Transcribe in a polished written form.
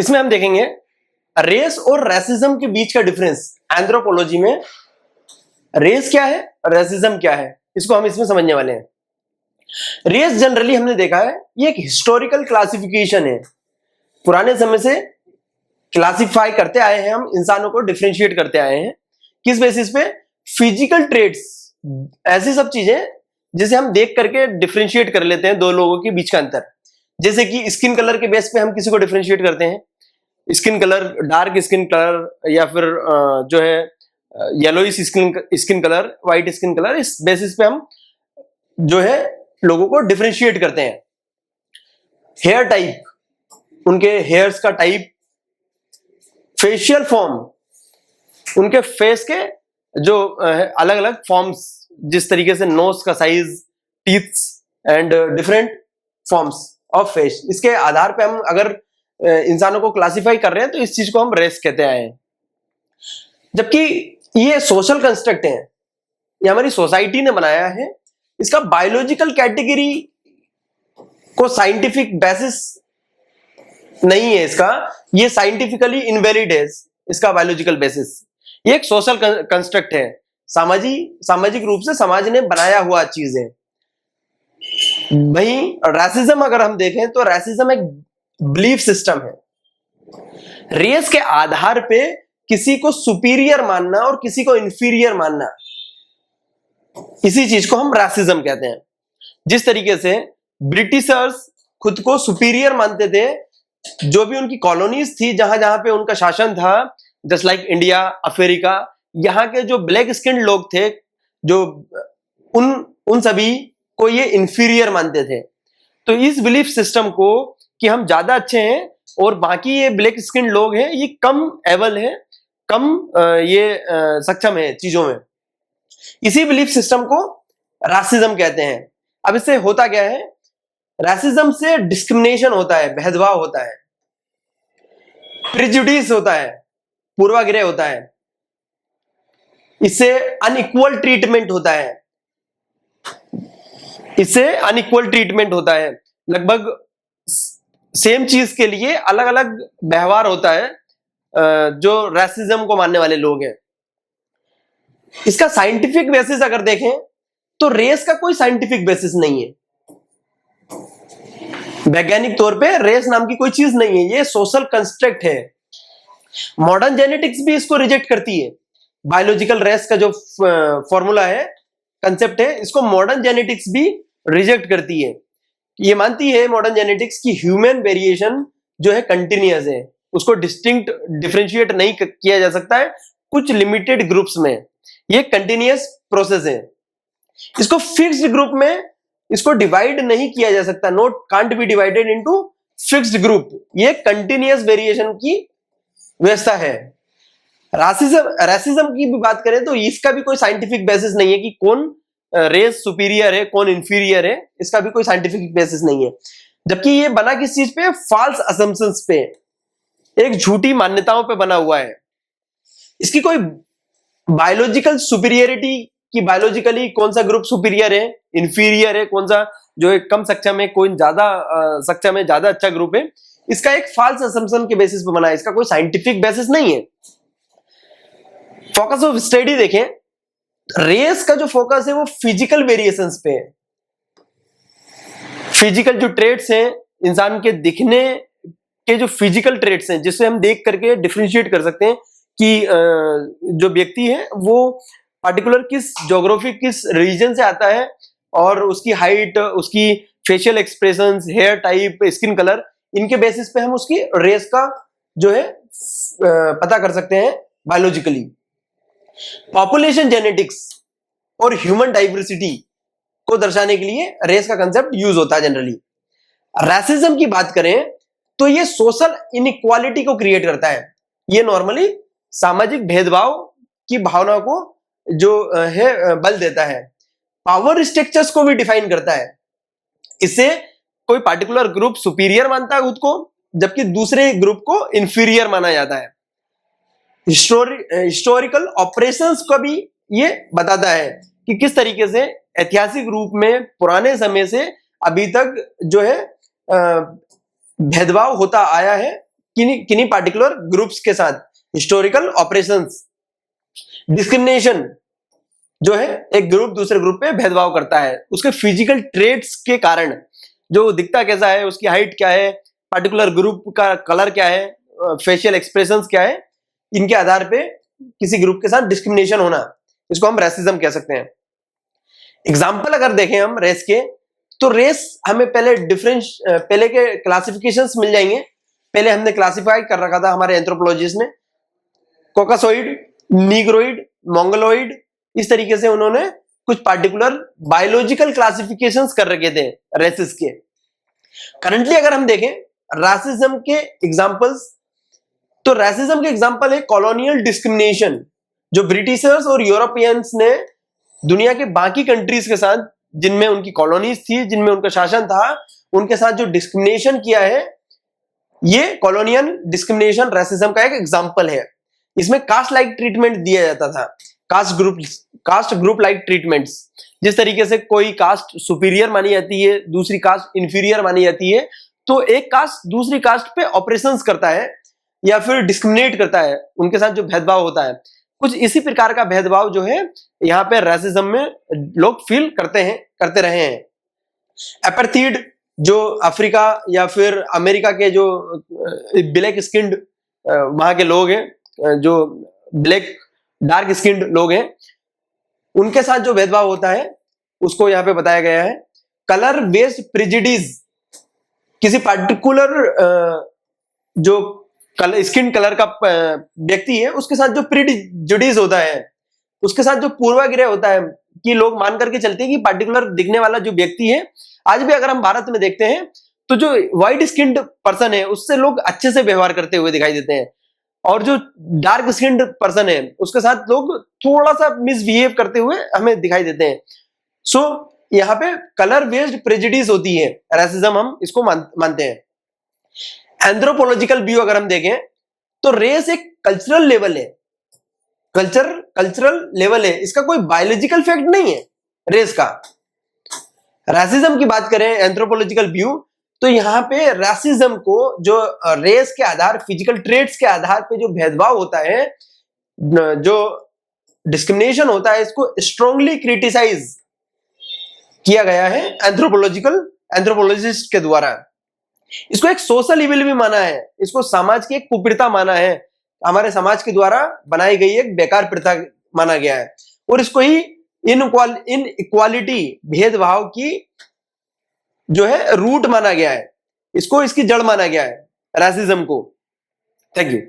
इसमें हम देखेंगे रेस और रेसिज्म के बीच का डिफरेंस। एंथ्रोपोलॉजी में रेस क्या है, रेसिज्म क्या है, इसको हम इसमें समझने वाले हैं। रेस जनरली हमने देखा है ये एक हिस्टोरिकल क्लासिफिकेशन है। पुराने समय से क्लासिफाई करते आए हैं, हम इंसानों को डिफरेंशिएट करते आए हैं। किस बेसिस पे? फिजिकल ट्रेट्स, ऐसी सब चीजें जिसे हम देख करके डिफरेंशिएट कर लेते हैं दो लोगों के बीच का अंतर। जैसे कि स्किन कलर के बेस पे हम किसी को डिफरेंशिएट करते हैं, skin colour, dark skin colour या फिर जो है yellowish skin colour, white skin colour, इस बेसिस पे हम जो है लोगों को डिफरेंशिएट करते हैं। हेयर टाइप, उनके हेयर्स का टाइप, फेशियल फॉर्म, उनके फेस के जो अलग अलग फॉर्म्स, जिस तरीके से नोज का size, teeths and different forms of face, इसके आधार पे हम अगर इंसानों को क्लासिफाई कर रहे हैं तो इस चीज को हम रेस कहते हैं। जबकि ये सोशल कंस्ट्रक्ट है, ये हमारी सोसाइटी ने बनाया है। इसका बायोलॉजिकल कैटेगरी को साइंटिफिक बेसिस नहीं है इसका, ये साइंटिफिकली इनवैलिड है इसका बायोलॉजिकल बेसिस। ये एक सोशल कंस्ट्रक्ट है, सामाजिक रूप से समाज ने बनाया हुआ चीज है। वहीं रासिज्म अगर हम देखें तो रासिज्म एक बिलीफ सिस्टम है। रेस के आधार पे किसी को सुपीरियर मानना और किसी को इंफीरियर मानना, इसी चीज को हम रासिज्म कहते हैं। जिस तरीके से ब्रिटिशर्स खुद को सुपीरियर मानते थे, जो भी उनकी कॉलोनीज थी, जहां जहां पे उनका शासन था, जस्ट लाइक इंडिया, अफ्रीका, यहाँ के जो ब्लैक स्किन लोग थे, जो उन सभी को ये इंफीरियर मानते थे। तो इस बिलीफ सिस्टम को कि हम ज्यादा अच्छे हैं और बाकी ये ब्लैक स्किन लोग हैं ये कम एबल है, कम ये सक्षम है चीजों में, इसी बिलीफ सिस्टम को रासिज्म कहते हैं। अब इससे होता क्या है? रासिज्म से डिस्क्रिमिनेशन होता है, भेदभाव होता है, प्रिजुडिस होता है, पूर्वाग्रह होता है, इससे अनइक्वल ट्रीटमेंट होता है, इससे अनइक्वल ट्रीटमेंट होता है। लगभग सेम चीज के लिए अलग अलग व्यवहार होता है जो रासिज्म को मानने वाले लोग हैं। इसका साइंटिफिक बेसिस अगर देखें तो रेस का कोई साइंटिफिक बेसिस नहीं है। वैज्ञानिक तौर पे रेस नाम की कोई चीज नहीं है, ये सोशल कंस्ट्रक्ट है। मॉडर्न जेनेटिक्स भी इसको रिजेक्ट करती है। बायोलॉजिकल रेस का जो फॉर्मूला है, कंसेप्ट है, इसको मॉडर्न जेनेटिक्स भी रिजेक्ट करती है। ये मानती है मॉडर्न जेनेटिक्स की ह्यूमन वेरिएशन जो है कंटिन्यूअस है, उसको डिस्टिंक्ट डिफरेंशिएट नहीं किया जा सकता है कुछ लिमिटेड ग्रुप्स में, ये कंटिन्यूअस प्रोसेस है। इसको फिक्स्ड ग्रुप में इसको डिवाइड नहीं किया जा सकता, note can't be divided into fixed group, ये कंटिन्यूअस वेरिएशन की व्यवस्था है। रासिज्म की भी बात करें तो इसका भी कोई साइंटिफिक बेसिस नहीं है कि कौन रेस सुपीरियर है, कौन इंफीरियर है, इसका भी कोई साइंटिफिक बेसिस नहीं है। जबकि ये बना किस चीज पे? फॉल्स असम्पशंस पे, एक झूठी मान्यताओं पे बना हुआ है। इसकी कोई बायोलॉजिकल सुपीरियरिटी कि बायोलॉजिकली कौन सा ग्रुप सुपीरियर है, इंफीरियर है, कौन सा जो है कम सक्षम है, कौन ज्यादा सक्षम है, ज्यादा अच्छा ग्रुप है, इसका एक फॉल्स असम्पशन के बेसिस पे बना है, इसका कोई साइंटिफिक बेसिस नहीं है। फोकस ऑफ स्टडी देखें, रेस का जो फोकस है वो फिजिकल वेरिएशंस पे है। फिजिकल जो ट्रेट्स हैं, इंसान के दिखने के जो फिजिकल ट्रेट्स हैं, जिससे हम देख करके डिफरेंशिएट कर सकते हैं कि जो व्यक्ति है वो पार्टिकुलर किस ज्योग्राफी, किस रीजन से आता है, और उसकी हाइट, उसकी facial expressions, hair type, skin colour, इनके बेसिस पे हम उसकी रेस का जो है पता कर सकते हैं बायोलॉजिकली। पॉपुलेशन जेनेटिक्स और ह्यूमन डाइवर्सिटी को दर्शाने के लिए रेस का कंसेप्ट यूज होता है जनरली। रासिज्म की बात करें तो ये सोशल इनइक्वालिटी को क्रिएट करता है। ये नॉर्मली सामाजिक भेदभाव की भावना को जो है बल देता है। पावर स्ट्रक्चर्स को भी डिफाइन करता है। इससे कोई पार्टिकुलर ग्रुप सुपीरियर मानता है खुद को, जबकि दूसरे ग्रुप को इंफीरियर माना जाता है। हिस्टोरिकल ऑपरेशंस को भी ये बताता है कि किस तरीके से ऐतिहासिक रूप में पुराने समय से अभी तक जो है भेदभाव होता आया है किन्हीं पार्टिकुलर ग्रुप्स के साथ। हिस्टोरिकल ऑपरेशंस, डिस्क्रिमिनेशन जो है एक ग्रुप दूसरे ग्रुप पे भेदभाव करता है उसके फिजिकल ट्रेट्स के कारण, जो दिखता कैसा है, उसकी हाइट क्या है, पार्टिकुलर ग्रुप का कलर क्या है, फेशियल एक्सप्रेशंस क्या है, इनके आधार पे किसी ग्रुप के साथ डिस्क्रिमिनेशन होना, इसको हम रेसिज्म कह सकते हैं। एग्जाम्पल अगर देखें हम रेस के, तो रेस हमें पहले के क्लासिफिकेशंस मिल जाएंगे। पहले हमने क्लासिफाई कर रखा था हमारे एंथ्रोपोलॉजिस्ट ने, कॉकासोइड, नीग्रोइड, मंगोलॉइड, इस तरीके से उन्होंने कुछ पार्टिकुलर बायोलॉजिकल क्लासिफिकेशंस कर रखे थे रेसेस के। करंटली अगर हम देखें रासिज्म के एग्जांपल्स, तो रासिज्म के एग्जांपल है कॉलोनियल डिस्क्रिमिनेशन, जो ब्रिटिशर्स और यूरोपियंस ने दुनिया के बाकी कंट्रीज के साथ जिनमें उनकी कॉलोनीज थी, जिनमें उनका शासन था, उनके साथ जो डिस्क्रिमिनेशन किया है, ये कॉलोनियल डिस्क्रिमिनेशन रासिज्म का एक एग्जांपल है। इसमें कास्ट लाइक ट्रीटमेंट दिया जाता था, कास्ट ग्रुप लाइक ट्रीटमेंट्स। जिस तरीके से कोई कास्ट सुपीरियर मानी जाती है, दूसरी कास्ट इंफीरियर मानी जाती है, तो एक कास्ट दूसरी कास्ट पे ऑपरेशंस करता है या फिर डिस्क्रिमिनेट करता है, उनके साथ जो भेदभाव होता है, कुछ इसी प्रकार का भेदभाव जो है यहाँ पे रासिज्म में लोग फील करते रहे हैं। एपार्थीड, जो अफ्रीका या फिर अमेरिका के जो ब्लैक स्किन्ड वहां के लोग हैं, जो ब्लैक डार्क स्किन्ड लोग हैं, उनके साथ जो भेदभाव होता है उसको यहाँ पे बताया गया है। कलर बेस्ड प्रिजुडिस, किसी पार्टिकुलर जो स्किन कलर का व्यक्ति है उसके साथ जो प्रिजुडिस होता है, उसके साथ जो पूर्वाग्रह होता है कि लोग मान करके चलते हैं कि पार्टिकुलर दिखने वाला जो व्यक्ति है, आज भी अगर हम भारत में देखते हैं तो जो व्हाइट स्किन्ड पर्सन है उससे लोग अच्छे से व्यवहार करते हुए दिखाई देते हैं, और जो डार्क स्किन्ड पर्सन है उसके साथ लोग थोड़ा सा मिसबिहेव करते हुए हमें दिखाई देते हैं। सो यहाँ पे कलर बेस्ड प्रेजुडिस होती है, रेसिज्म हम इसको मानते हैं। एंथ्रोपोलॉजिकल व्यू अगर हम देखें तो रेस एक कल्चरल लेवल है, कल्चरल लेवल है, इसका कोई बायोलॉजिकल फैक्ट नहीं है रेस का। रेसिज्म की बात करें एंथ्रोपोलॉजिकल व्यू, तो यहाँ पे रासिज्म को जो रेस के आधार, फिजिकल ट्रेट्स के आधार पे जो भेदभाव होता है, जो डिस्क्रिमिनेशन होता है, इसको स्ट्रांगली क्रिटिसाइज किया गया है एंथ्रोपोलॉजिस्ट के द्वारा। इसको एक सोशल इविल भी माना है, इसको समाज की एक कुप्रथा माना है, हमारे समाज के द्वारा बनाई गई एक बेकार प्रथा माना गया है, और इसको ही इनइक्वालिटी, भेदभाव की जो है रूट माना गया है, इसको इसकी जड़ माना गया है रासिज्म को। Thank you.